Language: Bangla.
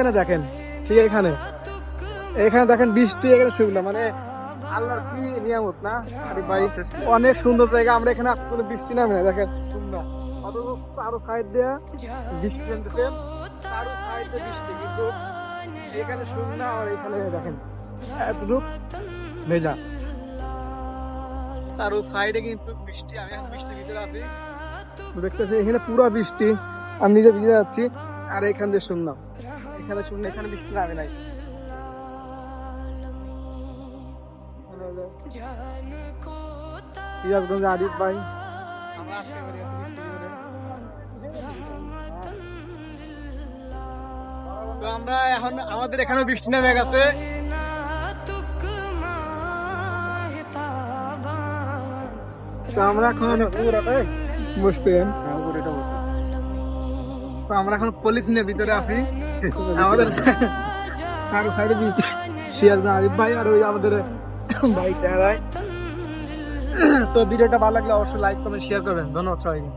এখানে দেখেন, ঠিক এখানে এখানে দেখেন বৃষ্টি, এখানে শুকনা, মানে আল্লাহর কি নিয়ামত না। আরে ভাই অনেক সুন্দর জায়গা, আমরা এখানে আজকে কোনো বৃষ্টি নামে না, দেখেন শুকনা, অথচ চারো সাইড দেয়া বৃষ্টি নামতেছেন, চারো সাইড দিয়ে বৃষ্টি, কিন্তু এখানে শুকনা আর এখানে দেখেন এতটুক ভেজা, চারো সাইডে কিন্তু বৃষ্টি। আমি এখন বৃষ্টির ভিতরে আছি, দেখতেছি এখানে পুরো বৃষ্টি, আমি নিজে ভিজে যাচ্ছি, আর এখান দিয়ে শুনলাম এখানে শুনলে এখানে বৃষ্টি নামে নাই। আরিফ ভাই তো আমরা এখন আমাদের এখানে বৃষ্টি নেমে গেছে, তো আমরা এখন বসতেন, তো আমরা এখন পলিথিনের ভিতরে আছি, আমাদের চারো সাইডে শিয়াল আরিফ ভাই আর ওই আমাদের বাইক। তো ভিডিওটা ভালো লাগলে অবশ্যই লাইক কমেন্ট শেয়ার করবেন, ধন্যবাদ সবাইকে।